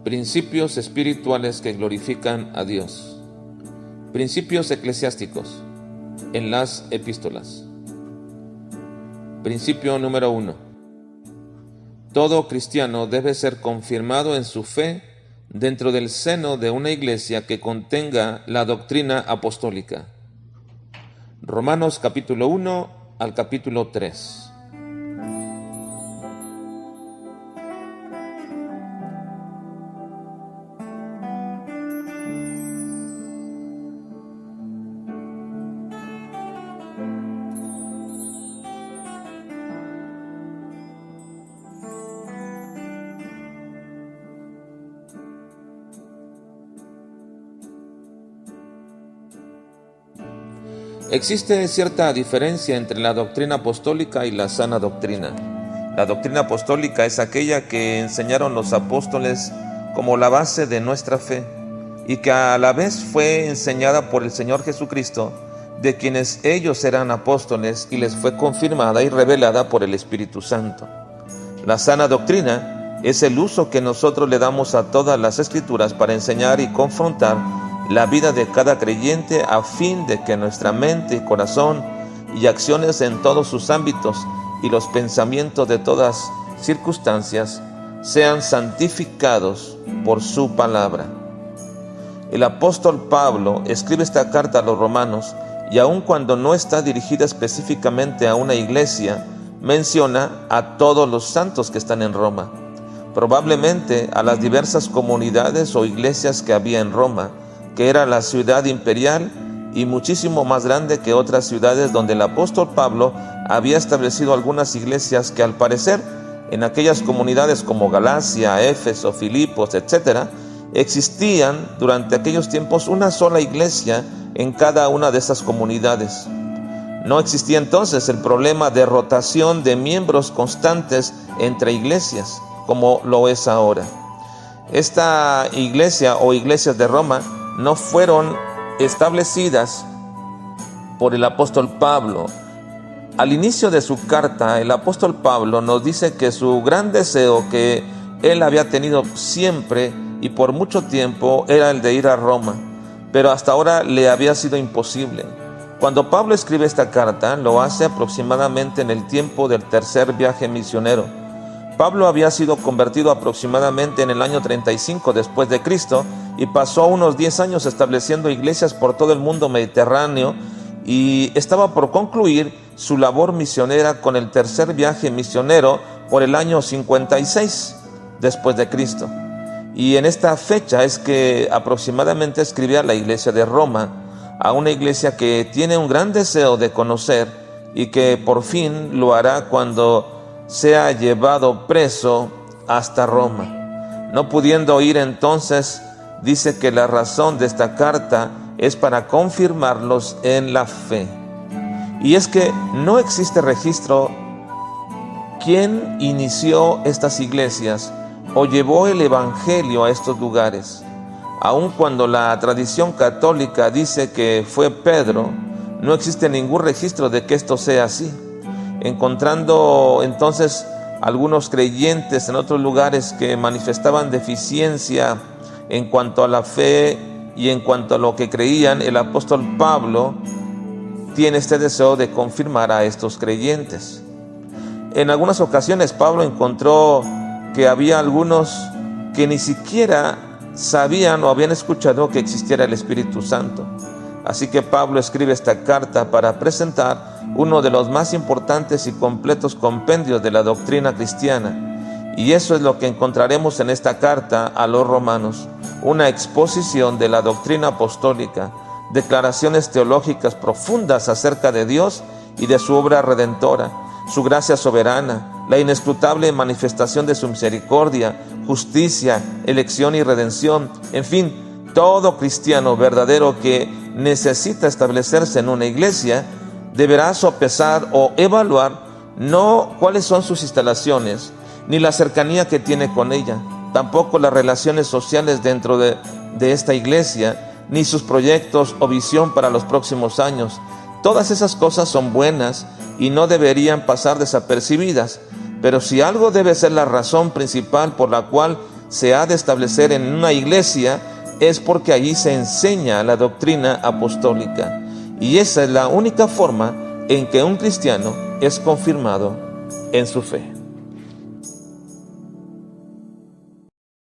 Principios espirituales que glorifican a Dios. Principios eclesiásticos en las epístolas. Principio número 1. Todo cristiano debe ser confirmado en su fe dentro del seno de una iglesia que contenga la doctrina apostólica. Romanos capítulo 1 al capítulo 3. Existe cierta diferencia entre la doctrina apostólica y la sana doctrina. La doctrina apostólica es aquella que enseñaron los apóstoles como la base de nuestra fe y que a la vez fue enseñada por el Señor Jesucristo, de quienes ellos eran apóstoles, y les fue confirmada y revelada por el Espíritu Santo. La sana doctrina es el uso que nosotros le damos a todas las Escrituras para enseñar y confrontar la vida de cada creyente, a fin de que nuestra mente, corazón y acciones en todos sus ámbitos y los pensamientos de todas circunstancias sean santificados por su palabra. El apóstol Pablo escribe esta carta a los romanos, y aun cuando no está dirigida específicamente a una iglesia, menciona a todos los santos que están en Roma, probablemente a las diversas comunidades o iglesias que había en Roma, que era la ciudad imperial y muchísimo más grande que otras ciudades donde el apóstol Pablo había establecido algunas iglesias que, al parecer, en aquellas comunidades como Galacia, Éfeso, Filipos, etc., existían durante aquellos tiempos una sola iglesia en cada una de esas comunidades. No existía entonces el problema de rotación de miembros constantes entre iglesias, como lo es ahora. Esta iglesia o iglesias de Roma no fueron establecidas por el apóstol Pablo. Al inicio de su carta, el apóstol Pablo nos dice que su gran deseo, que él había tenido siempre y por mucho tiempo, era el de ir a Roma, pero hasta ahora le había sido imposible. Cuando Pablo escribe esta carta, lo hace aproximadamente en el tiempo del tercer viaje misionero. Pablo había sido convertido aproximadamente en el año 35 después de Cristo y pasó unos 10 años estableciendo iglesias por todo el mundo mediterráneo, y estaba por concluir su labor misionera con el tercer viaje misionero por el año 56 después de Cristo. Y en esta fecha es que aproximadamente escribía a la iglesia de Roma, a una iglesia que tiene un gran deseo de conocer y que por fin lo hará cuando sea llevado preso hasta Roma. No pudiendo ir entonces, dice que la razón de esta carta es para confirmarlos en la fe. Y es que no existe registro quién inició estas iglesias o llevó el evangelio a estos lugares. Aun cuando la tradición católica dice que fue Pedro, no existe ningún registro de que esto sea así. Encontrando entonces algunos creyentes en otros lugares que manifestaban deficiencia en cuanto a la fe y en cuanto a lo que creían, el apóstol Pablo tiene este deseo de confirmar a estos creyentes. En algunas ocasiones Pablo encontró que había algunos que ni siquiera sabían o habían escuchado que existiera el Espíritu Santo. Así que Pablo escribe esta carta para presentar uno de los más importantes y completos compendios de la doctrina cristiana. Y eso es lo que encontraremos en esta carta a los romanos: una exposición de la doctrina apostólica, declaraciones teológicas profundas acerca de Dios y de su obra redentora, su gracia soberana, la inescrutable manifestación de su misericordia, justicia, elección y redención. En fin, todo cristiano verdadero que necesita establecerse en una iglesia deberá sopesar o evaluar no cuáles son sus instalaciones, ni la cercanía que tiene con ella, tampoco las relaciones sociales dentro de esta iglesia, ni sus proyectos o visión para los próximos años. Todas esas cosas son buenas y no deberían pasar desapercibidas, pero si algo debe ser la razón principal por la cual se ha de establecer en una iglesia es porque allí se enseña la doctrina apostólica. Y esa es la única forma en que un cristiano es confirmado en su fe.